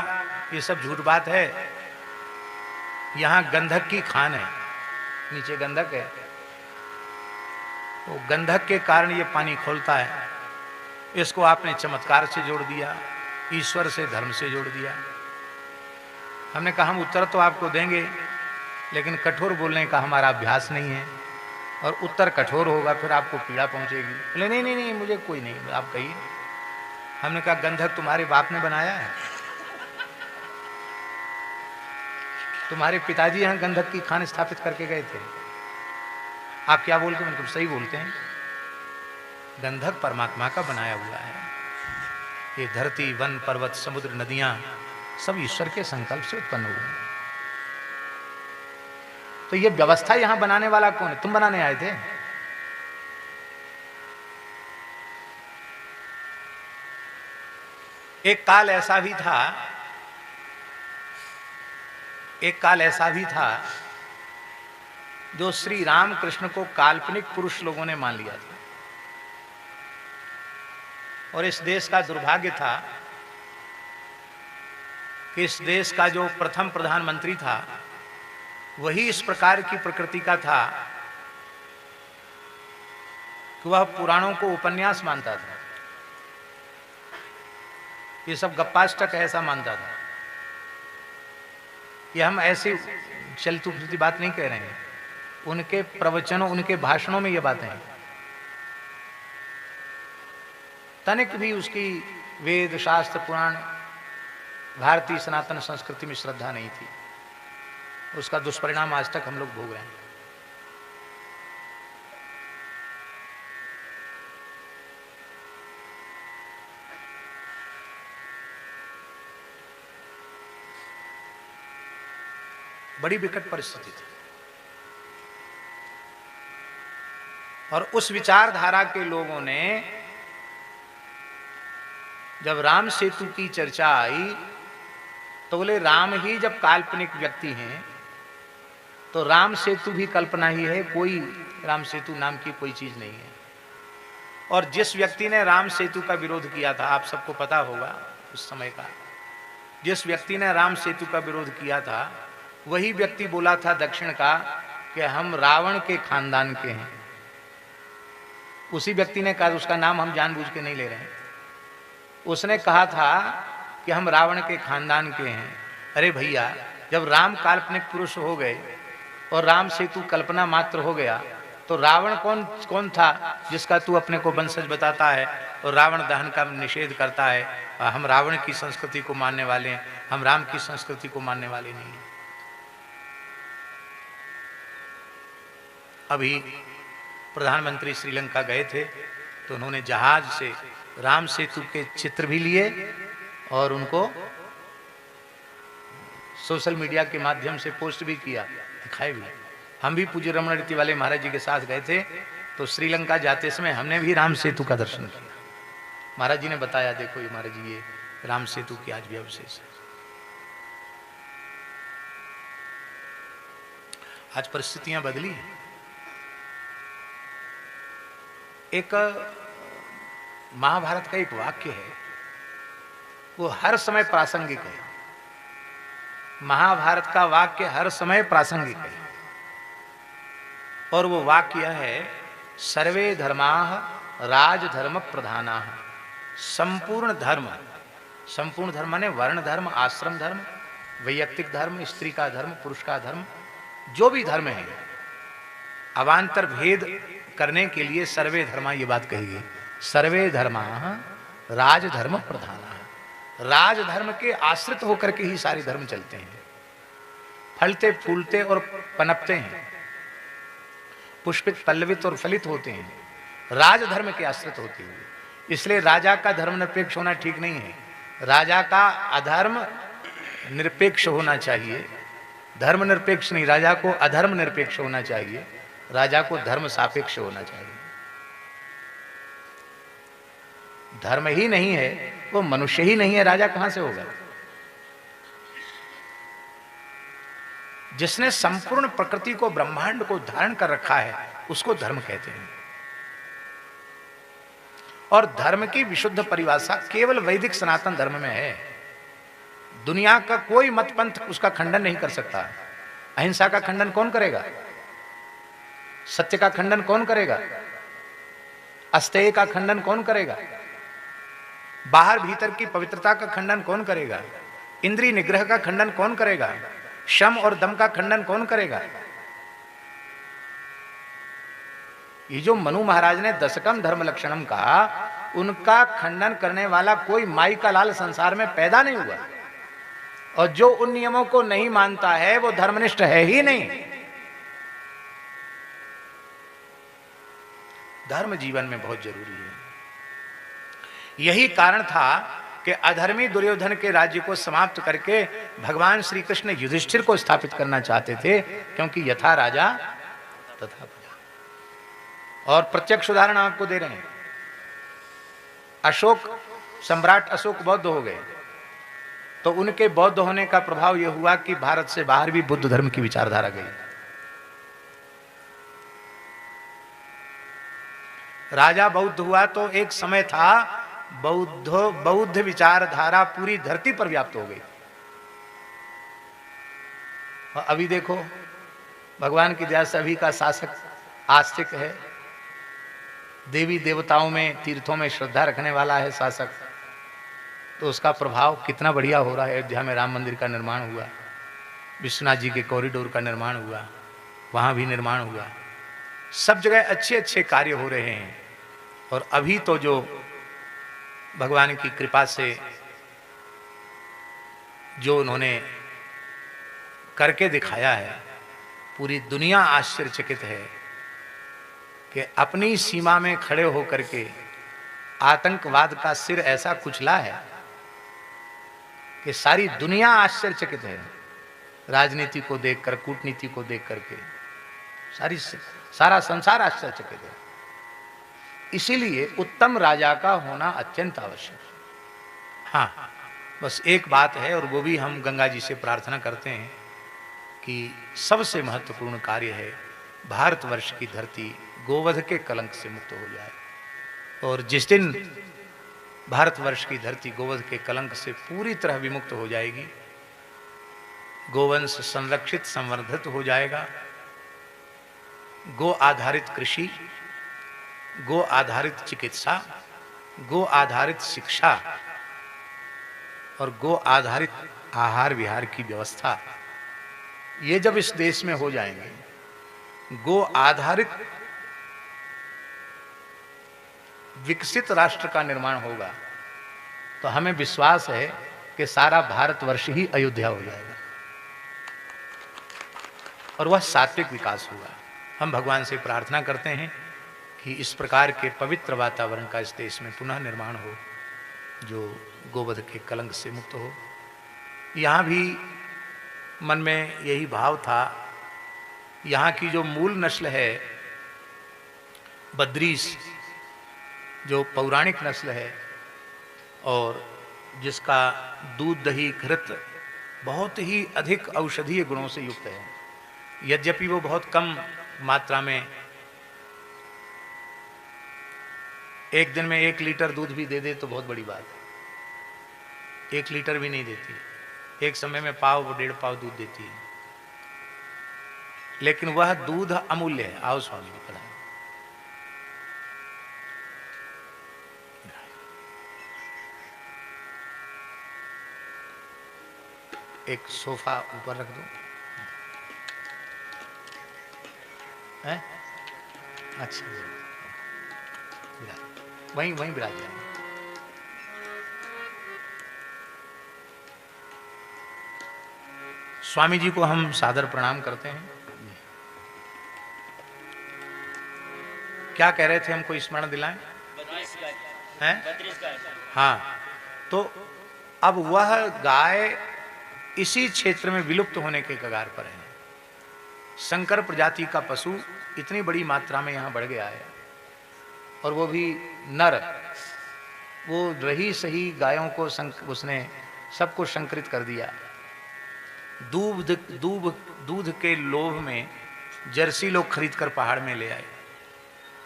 ये सब झूठ बात है, यहाँ गंधक की खान है, नीचे गंधक है, तो गंधक के कारण ये पानी खोलता है। इसको आपने चमत्कार से जोड़ दिया, ईश्वर से, धर्म से जोड़ दिया। हमने कहा हम उत्तर तो आपको देंगे, लेकिन कठोर बोलने का हमारा अभ्यास नहीं है, और उत्तर कठोर होगा फिर आपको पीड़ा पहुंचेगी। बोले नहीं नहीं नहीं, मुझे कोई नहीं, आप कहिए। हमने कहा गंधक तुम्हारे बाप ने बनाया है, तुम्हारे पिताजी यहाँ गंधक की खान स्थापित करके गए थे। आप क्या बोलते हैं? तुम सही बोलते हैं, गंधक परमात्मा का बनाया हुआ है। ये धरती, वन, पर्वत, समुद्र, नदियां सब ईश्वर के संकल्प से उत्पन्न हुए। तो ये व्यवस्था यहां बनाने वाला कौन है? तुम बनाने आए थे? एक काल ऐसा भी था जो श्री राम कृष्ण को काल्पनिक पुरुष लोगों ने मान लिया था। और इस देश का दुर्भाग्य था कि इस देश का जो प्रथम प्रधानमंत्री था वही इस प्रकार की प्रकृति का था कि वह पुराणों को उपन्यास मानता था। ये सब गप्पाष्टक ऐसा मानता था। ये हम ऐसे चलती फिरती बात नहीं कह रहे हैं, उनके प्रवचनों, उनके भाषणों में ये बातें हैं। तनिक भी उसकी वेद, शास्त्र, पुराण, भारतीय सनातन संस्कृति में श्रद्धा नहीं थी। उसका दुष्परिणाम आज तक हम लोग भोग रहे हैं। बड़ी विकट परिस्थिति थी। और उस विचारधारा के लोगों ने जब राम सेतु की चर्चा आई तो बोले राम ही जब काल्पनिक व्यक्ति हैं तो राम सेतु भी कल्पना ही है, कोई राम सेतु नाम की कोई चीज नहीं है। और जिस व्यक्ति ने राम सेतु का विरोध किया था, आप सबको पता होगा उस समय का, जिस व्यक्ति ने राम सेतु का विरोध किया था वही व्यक्ति बोला था दक्षिण का कि हम रावण के खानदान के हैं। उसी व्यक्ति ने कहा, उसका नाम हम जानबूझ के नहीं ले रहे हैं, उसने कहा था कि हम रावण के खानदान के हैं। अरे भैया, जब राम काल्पनिक पुरुष हो गए और राम सेतु कल्पना मात्र हो गया तो रावण कौन था जिसका तू अपने को वंशज बताता है और रावण दहन का निषेध करता है? हम रावण की संस्कृति को मानने वाले हैं, हम राम की संस्कृति को मानने वाले नहीं हैं। अभी प्रधानमंत्री श्रीलंका गए थे तो उन्होंने जहाज से राम सेतु के चित्र भी लिए और उनको सोशल मीडिया के माध्यम से पोस्ट भी किया, दिखाए भी। हम भी पूज्य रमण रीति वाले महाराज जी के साथ गए थे तो श्रीलंका जाते समय हमने भी राम सेतु का दर्शन किया। महाराज जी ने बताया, देखो ये महाराज जी, ये राम सेतु की आज भी अवशेष है। आज परिस्थितियां बदली हैं। एक महाभारत का एक वाक्य है वो हर समय प्रासंगिक है। महाभारत का वाक्य हर समय प्रासंगिक है। और वो वाक्य यह है, सर्वे धर्माः राजधर्म प्रधानाः। संपूर्ण धर्म, संपूर्ण धर्म माने वर्ण धर्म, आश्रम धर्म, वैयक्तिक धर्म, स्त्री का धर्म, पुरुष का धर्म, जो भी धर्म है, अवान्तर भेद करने के लिए सर्वे धर्मा ये बात कही गई। सर्वे धर्माः राजधर्म प्रधानाः। राजधर्म के आश्रित होकर के ही सारे धर्म चलते हैं, फलते फूलते और पनपते हैं, पुष्पित पल्लवित और फलित होते हैं, राजधर्म के आश्रित होते हुए। इसलिए राजा का धर्म निरपेक्ष होना ठीक नहीं है। राजा का अधर्म निरपेक्ष होना चाहिए, धर्म निरपेक्ष नहीं, राजा को अधर्म निरपेक्ष होना चाहिए, राजा को धर्म सापेक्ष होना चाहिए। धर्म ही नहीं है, वो मनुष्य ही नहीं है, राजा कहां से होगा? जिसने संपूर्ण प्रकृति को, ब्रह्मांड को धारण कर रखा है, उसको धर्म कहते हैं। और धर्म की विशुद्ध परिभाषा केवल वैदिक सनातन धर्म में है। दुनिया का कोई मत पंथ उसका खंडन नहीं कर सकता। अहिंसा का खंडन कौन करेगा? सत्य का खंडन कौन करेगा? अस्तेय का खंडन कौन करेगा? बाहर भीतर की पवित्रता का खंडन कौन करेगा? इंद्रिय निग्रह का खंडन कौन करेगा? शम और दम का खंडन कौन करेगा? ये जो मनु महाराज ने दशकम धर्म लक्षणम कहा, उनका खंडन करने वाला कोई माई का लाल संसार में पैदा नहीं हुआ। और जो उन नियमों को नहीं मानता है वो धर्मनिष्ठ है ही नहीं। धर्म जीवन में बहुत जरूरी है। यही कारण था कि अधर्मी दुर्योधन के राज्य को समाप्त करके भगवान श्री कृष्ण युधिष्ठिर को स्थापित करना चाहते थे, क्योंकि यथा राजा तथा प्रजा। और प्रत्यक्ष उदाहरण आपको दे रहे हैं। अशोक, सम्राट अशोक बौद्ध हो गए, तो उनके बौद्ध होने का प्रभाव यह हुआ कि भारत से बाहर भी बुद्ध धर्म की विचारधारा गई। राजा बौद्ध हुआ तो एक समय था बौद्ध विचारधारा पूरी धरती पर व्याप्त हो गई। और अभी देखो, भगवान की दया से अभी का शासक आस्तिक है, देवी देवताओं में, तीर्थों में श्रद्धा रखने वाला है शासक। तो उसका प्रभाव कितना बढ़िया हो रहा है। अयोध्या में राम मंदिर का निर्माण हुआ, विश्वनाथ जी के कॉरिडोर का निर्माण हुआ, वहाँ भी निर्माण हुआ, सब जगह अच्छे अच्छे कार्य हो रहे हैं। और अभी तो जो भगवान की कृपा से जो उन्होंने करके दिखाया है, पूरी दुनिया आश्चर्यचकित है कि अपनी सीमा में खड़े होकर के आतंकवाद का सिर ऐसा कुचला है कि सारी दुनिया आश्चर्यचकित है। राजनीति को देखकर, कूटनीति को देख करके सारा संसार आश्चर्यचकित है। इसीलिए उत्तम राजा का होना अत्यंत आवश्यक है। हाँ, बस एक बात है, और वो भी हम गंगा जी से प्रार्थना करते हैं कि सबसे महत्वपूर्ण कार्य है भारतवर्ष की धरती गोवध के कलंक से मुक्त हो जाए। और जिस दिन भारतवर्ष की धरती गोवध के कलंक से पूरी तरह विमुक्त हो जाएगी, गोवंश संरक्षित संवर्धित हो जाएगा, गो आधारित कृषि, गो आधारित चिकित्सा, गो आधारित शिक्षा और गो आधारित आहार विहार की व्यवस्था, ये जब इस देश में हो जाएंगे, गो आधारित विकसित राष्ट्र का निर्माण होगा, तो हमें विश्वास है कि सारा भारतवर्ष ही अयोध्या हो जाएगा और वह सात्विक विकास होगा। हम भगवान से प्रार्थना करते हैं कि इस प्रकार के पवित्र वातावरण का इस देश में पुनः निर्माण हो, जो गोवध के कलंक से मुक्त हो। यहाँ भी मन में यही भाव था। यहाँ की जो मूल नस्ल है बद्रीस, जो पौराणिक नस्ल है और जिसका दूध दही घृत बहुत ही अधिक औषधीय गुणों से युक्त है, यद्यपि वो बहुत कम मात्रा में, एक दिन में 1 लीटर दूध भी दे दे तो बहुत बड़ी बात है, 1 लीटर भी नहीं देती, एक समय में पाव 1.5 पाव दूध देती है, लेकिन वह दूध अमूल्य है। आओ स्वामी जी पधारो। एक सोफा ऊपर रख दो है? अच्छा वहीं वहीं विराज जाएंगे। स्वामी जी को हम सादर प्रणाम करते हैं। क्या कह रहे थे, हमको स्मरण दिलाएं? हैं? हाँ, तो अब वह गाय इसी क्षेत्र में विलुप्त होने के कगार पर है। संकर प्रजाति का पशु इतनी बड़ी मात्रा में यहां बढ़ गया है, और वो भी नर। वो रही सही गायों को उसने सबको संकरित कर दिया। दूध के लोभ में जर्सी लोग खरीद कर पहाड़ में ले आए।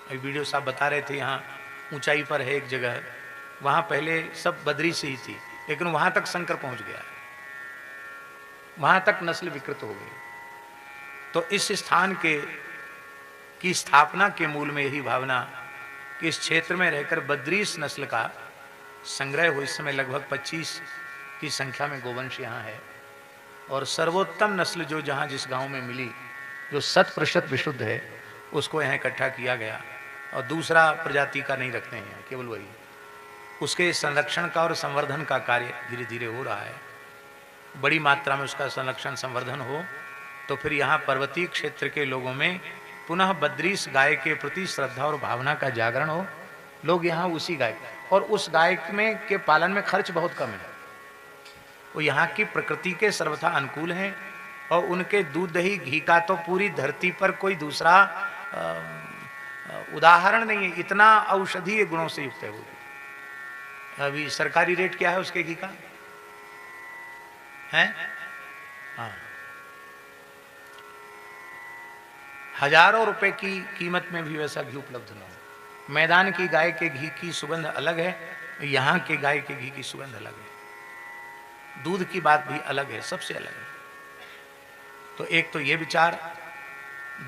अभी वीडियो साहब बता रहे थे, यहाँ ऊंचाई पर है एक जगह, वहाँ पहले सब बदरी से ही थी, लेकिन वहाँ तक संकर पहुँच गया, वहाँ तक नस्ल विकृत हो गई। तो इस स्थान की स्थापना के मूल में यही भावना कि इस क्षेत्र में रहकर बद्रीस नस्ल का संग्रह हो। इस समय लगभग 25 की संख्या में गोवंश यहाँ है, और सर्वोत्तम नस्ल जो जहाँ जिस गांव में मिली, जो 100% विशुद्ध है, उसको यहाँ इकट्ठा किया गया। और दूसरा प्रजाति का नहीं रखते हैं, केवल वही। उसके संरक्षण का और संवर्धन का कार्य धीरे धीरे हो रहा है। बड़ी मात्रा में उसका संरक्षण संवर्धन हो तो फिर यहाँ पर्वतीय क्षेत्र के लोगों में पुनः बद्रीस गाय के प्रति श्रद्धा और भावना का जागरण हो। लोग यहाँ उसी गाय, और उस गाय में के पालन में खर्च बहुत कम है। वो यहाँ की प्रकृति के सर्वथा अनुकूल हैं, और उनके दूध दही घी का तो पूरी धरती पर कोई दूसरा उदाहरण नहीं है। इतना औषधीय गुणों से युक्त है वो। अभी सरकारी रेट क्या है उसके घी का है? हाँ, हजारों रुपए की कीमत में भी वैसा घी उपलब्ध न हो। मैदान की गाय के घी की सुगंध अलग है, यहाँ के गाय के घी की सुगंध अलग है। दूध की बात भी अलग है, सबसे अलग है। तो एक तो ये विचार।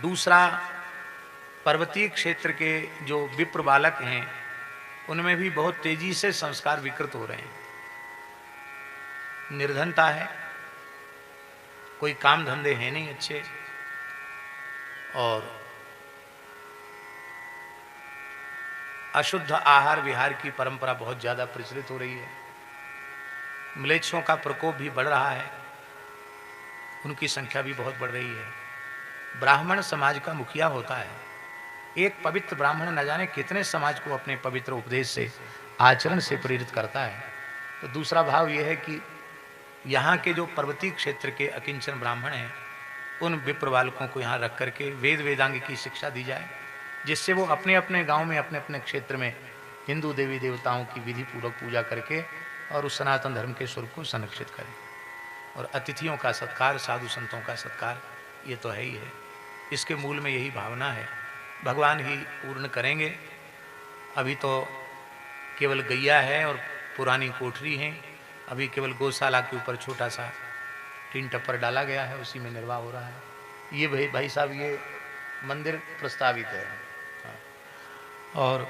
दूसरा, पर्वतीय क्षेत्र के जो विप्र बालक हैं, उनमें भी बहुत तेजी से संस्कार विकृत हो रहे हैं। निर्धनता है, कोई काम धंधे हैं नहीं अच्छे, और अशुद्ध आहार विहार की परंपरा बहुत ज्यादा प्रचलित हो रही है। म्लेच्छों का प्रकोप भी बढ़ रहा है, उनकी संख्या भी बहुत बढ़ रही है। ब्राह्मण समाज का मुखिया होता है। एक पवित्र ब्राह्मण न जाने कितने समाज को अपने पवित्र उपदेश से, आचरण से प्रेरित करता है। तो दूसरा भाव यह है कि यहाँ के जो पर्वतीय क्षेत्र के अकिंचन ब्राह्मण हैं, उन विप्र बालकों को यहाँ रख करके वेद वेदांग की शिक्षा दी जाए, जिससे वो अपने अपने गांव में, अपने अपने क्षेत्र में हिंदू देवी देवताओं की विधि पूर्वक पूजा करके और उस सनातन धर्म के स्वरूप को संरक्षित करें। और अतिथियों का सत्कार, साधु संतों का सत्कार, ये तो है ही है। इसके मूल में यही भावना है। भगवान ही पूर्ण करेंगे। अभी तो केवल गैया है और पुरानी कोठरी है। अभी केवल गौशाला के ऊपर छोटा सा टीन टप्पर डाला गया है, उसी में निर्वाह हो रहा है। ये भाई साहब, ये मंदिर प्रस्तावित है। और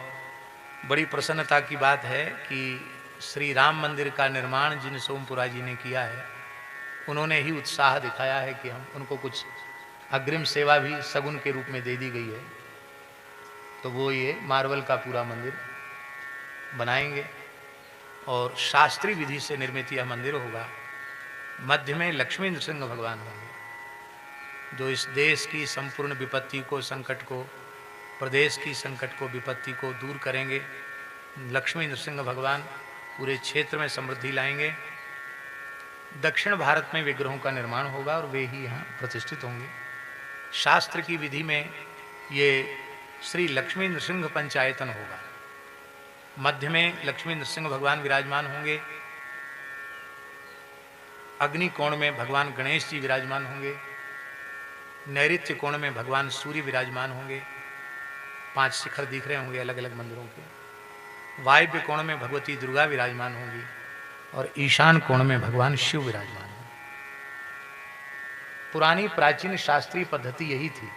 बड़ी प्रसन्नता की बात है कि श्री राम मंदिर का निर्माण जिन सोमपुरा जी ने किया है, उन्होंने ही उत्साह दिखाया है कि हम उनको कुछ अग्रिम सेवा भी सगुन के रूप में दे दी गई है। तो वो ये मार्बल का पूरा मंदिर बनाएंगे, और शास्त्रीय विधि से निर्मित यह मंदिर होगा। मध्य में लक्ष्मी नृसिंह भगवान होंगे, जो इस देश की संपूर्ण विपत्ति को, संकट को, प्रदेश की संकट को, विपत्ति को दूर करेंगे। लक्ष्मी नृसिंह भगवान पूरे क्षेत्र में समृद्धि लाएंगे। दक्षिण भारत में विग्रहों का निर्माण होगा और वे ही यहाँ प्रतिष्ठित होंगे। शास्त्र की विधि में ये श्री लक्ष्मी नृसिंह पंचायतन होगा। मध्य में लक्ष्मी नृसिंह भगवान विराजमान होंगे। अग्नि कोण में भगवान गणेश जी विराजमान होंगे। नैऋत्य कोण में भगवान सूर्य विराजमान होंगे। 5 शिखर दिख रहे होंगे अलग अलग मंदिरों के। वायव्य कोण में भगवती दुर्गा विराजमान होंगी। और ईशान कोण में भगवान शिव विराजमान है। पुरानी प्राचीन शास्त्रीय पद्धति यही थी,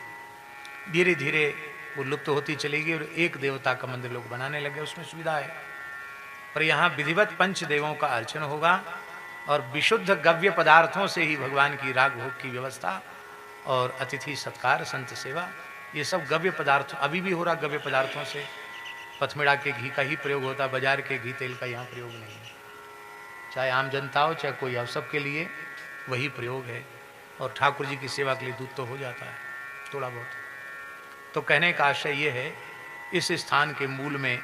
धीरे धीरे वो लुप्त होती चली गई और एक देवता का मंदिर लोग बनाने लगे, उसमें सुविधा है। पर यहाँ विधिवत पंच देवों का अर्चन होगा और विशुद्ध गव्य पदार्थों से ही भगवान की राग भोग की व्यवस्था और अतिथि सत्कार, संत सेवा, ये सब गव्य पदार्थ अभी भी हो रहा। गव्य पदार्थों से पथमेड़ा के घी का ही प्रयोग होता, बाजार के घी तेल का यहाँ प्रयोग नहीं है। चाहे आम जनता हो चाहे कोई, अब सबके लिए वही प्रयोग है। और ठाकुर जी की सेवा के लिए दूध तो हो जाता है थोड़ा बहुत। तो कहने का आशय ये है, इस स्थान के मूल में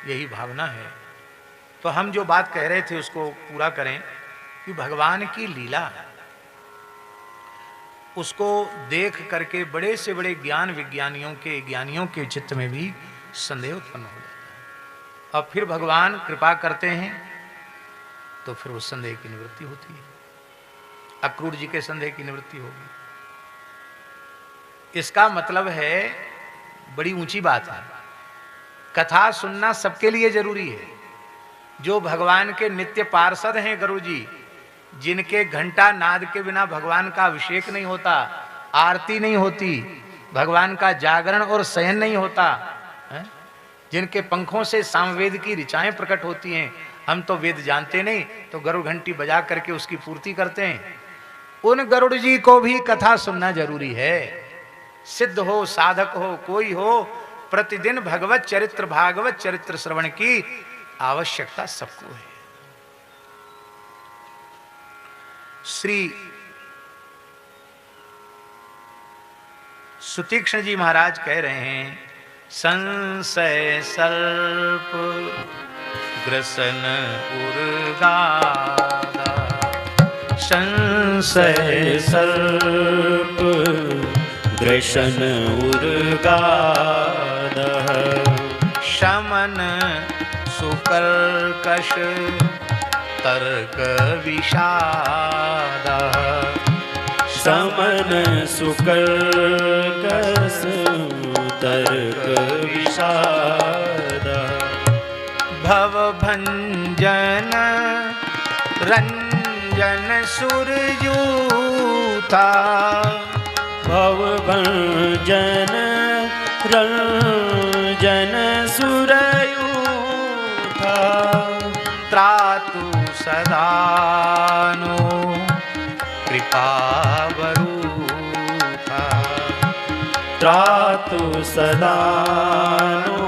यही भावना है। तो हम जो बात कह रहे थे उसको पूरा करें कि भगवान की लीला, उसको देख करके बड़े से बड़े ज्ञानियों के चित्त में भी संदेह उत्पन्न हो जाता है। अब फिर भगवान कृपा करते हैं तो फिर उस संदेह की निवृत्ति होती है। अक्रूर जी के संदेह की निवृत्ति होगी। इसका मतलब है, बड़ी ऊंची बात है, कथा सुनना सबके लिए जरूरी है। जो भगवान के नित्य पार्षद हैं गरुड़ जी, जिनके घंटा नाद के बिना भगवान का अभिषेक नहीं होता, आरती नहीं होती, भगवान का जागरण और शयन नहीं होता है? जिनके पंखों से सामवेद की ऋचाएं प्रकट होती हैं। हम तो वेद जानते नहीं, तो गरुड़ घंटी बजा करके उसकी पूर्ति करते हैं। उन गरुड़ जी को भी कथा सुनना जरूरी है। सिद्ध हो, साधक हो, कोई हो, प्रतिदिन भगवत चरित्र, भागवत चरित्र श्रवण की आवश्यकता सबको है। श्री सुतीक्ष्ण जी महाराज कह रहे हैं, संशय सर्प ग्रसन उर्गादा, संशय सर्प ग्रसन उर्गादा, शमन सुकर्कश तर्क विषादा, समन सुकर्कश तर्क विषादा, भव भंजन रंजन सुरयूथा, भव भंजन रंजन सुरयूथा, त्रातु सदानो कृपावरूथा, त्रातु सदानो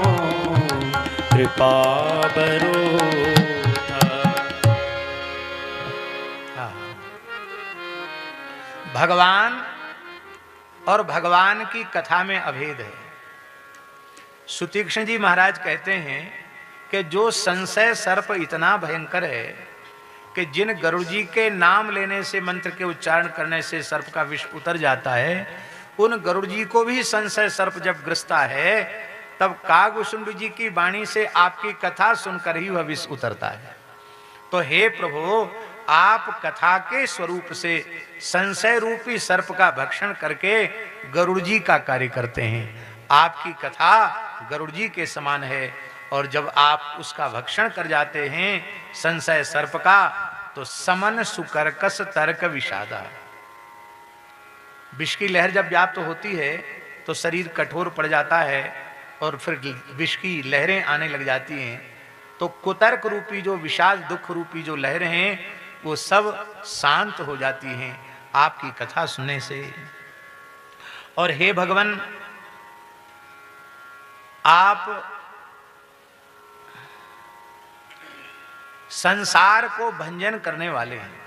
कृपावरूथा। भगवान और भगवान की कथा में अभेद है। सुतीक्ष्ण जी महाराज कहते हैं कि जो संशय सर्प इतना भयंकर है कि जिन गरुड़ जी के नाम लेने से, मंत्र के उच्चारण करने से सर्प का विष उतर जाता है, उन गरुड़ जी को भी संशय सर्प जब ग्रसता है, तब कागभूषुंड जी की वाणी से आपकी कथा सुनकर ही वह विष उतरता है। तो हे प्रभु, आप कथा के स्वरूप से संशय रूपी सर्प का भक्षण करके गरुड़ जी का कार्य करते हैं। आपकी कथा गरुड़ जी के समान है, और जब आप उसका भक्षण कर जाते हैं संशय सर्प का, तो समन सुकर्कश तर्क विषादा, विष की लहर जब व्याप्त होती है तो शरीर कठोर पड़ जाता है और फिर विष की लहरें आने लग जाती हैं। तो कुतर्क रूपी जो विषाद, दुख रूपी जो लहरें हैं, वो सब शांत हो जाती हैं आपकी कथा सुनने से। और हे भगवान, आप संसार को भंजन करने वाले हैं।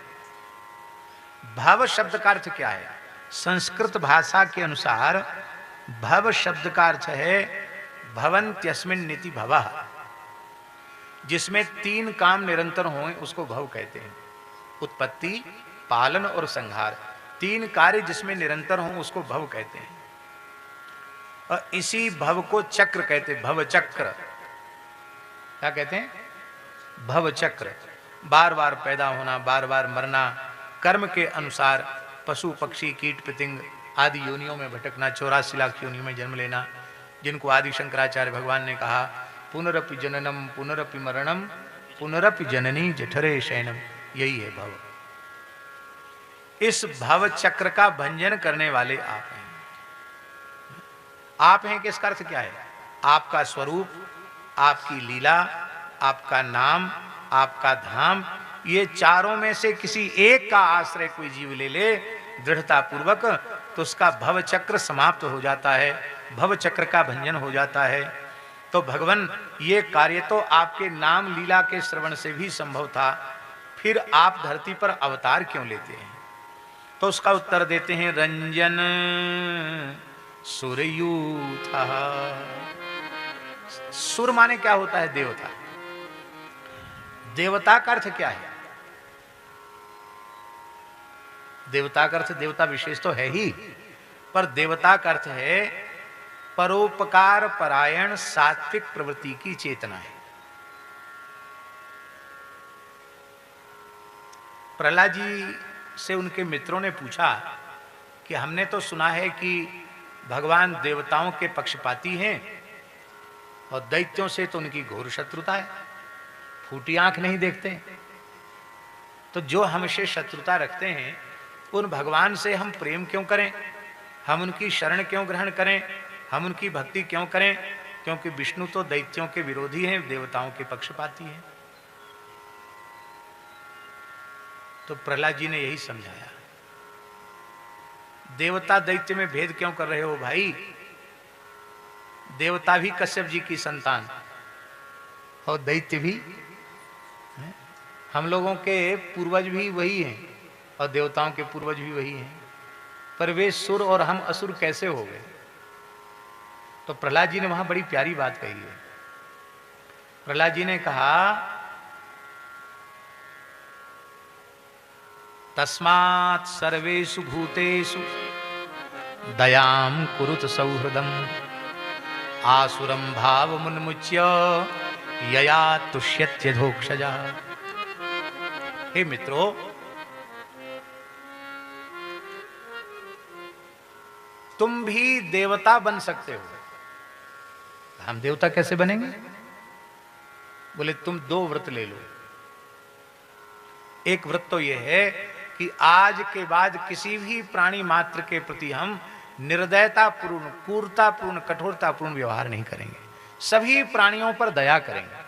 भव शब्द का अर्थ क्या है? संस्कृत भाषा के अनुसार भव शब्द का अर्थ है भवन्त्यस्मिन् नीति भवः, जिसमें तीन काम निरंतर हों उसको भव कहते हैं। उत्पत्ति, पालन और संहार, तीन कार्य जिसमें निरंतर हों उसको भव कहते हैं। और इसी भव को चक्र कहते हैं, भव चक्र। क्या कहते हैं? भव चक्र। बार बार पैदा होना, बार बार मरना, कर्म के अनुसार पशु पक्षी कीट पतंग आदि योनियों में भटकना, 84 लाख योनियों में जन्म लेना, जिनको आदि शंकराचार्य भगवान ने कहा पुनरपि जननम पुनरपि मरणम पुनरपि जननी जठरे शयनम, यही है भव। इस भव चक्र का भंजन करने वाले आप हैं। आप हैं किसका अर्थ क्या है? आपका स्वरूप, आपकी लीला, आपका नाम, आपका धाम, ये चारों में से किसी एक का आश्रय कोई जीव ले ले दृढ़ता पूर्वक, तो उसका भव चक्र समाप्त हो जाता है, भव चक्र का भंजन हो जाता है। तो भगवान, ये कार्य तो आपके नाम लीला के श्रवण से भी संभव था, फिर आप धरती पर अवतार क्यों लेते हैं? तो उसका उत्तर देते हैं, रंजन सुरयूथा। सुर माने क्या होता है? देवता। देवता का अर्थ क्या है? देवता का अर्थ देवता विशेष तो है ही, पर देवता का अर्थ है परोपकार परायण सात्विक प्रवृत्ति की चेतना है। प्रहलाद जी से उनके मित्रों ने पूछा कि हमने तो सुना है कि भगवान देवताओं के पक्षपाती हैं और दैत्यों से तो उनकी घोर शत्रुता है, फूटी आंख नहीं देखते। तो जो हमसे शत्रुता रखते हैं उन भगवान से हम प्रेम क्यों करें? हम उनकी शरण क्यों ग्रहण करें? हम उनकी भक्ति क्यों करें? क्योंकि विष्णु तो दैत्यों के विरोधी हैं, देवताओं के पक्षपाती हैं। तो प्रहलाद जी ने यही समझाया, देवता दैत्य में भेद क्यों कर रहे हो भाई? देवता भी कश्यप जी की संतान और दैत्य भी, हम लोगों के पूर्वज भी वही हैं और देवताओं के पूर्वज भी वही हैं, पर वे सुर और हम असुर कैसे हो गए? तो प्रहलाद जी ने वहां बड़ी प्यारी बात कही है। प्रहलाद जी ने कहा, तस्मात् सर्वेषु भूतेषु दयां कुरुत सौहृदम् आसुरं भावमुन्मुच्य यया तुष्यत्यधोक्षजा। हे मित्रों, तुम भी देवता बन सकते हो। हम देवता कैसे बनेंगे? बोले तुम 2 व्रत ले लो। एक व्रत तो यह है कि आज के बाद किसी भी प्राणी मात्र के प्रति हम निर्दयतापूर्ण, क्रूरतापूर्ण, कठोरतापूर्ण व्यवहार नहीं करेंगे, सभी प्राणियों पर दया करेंगे।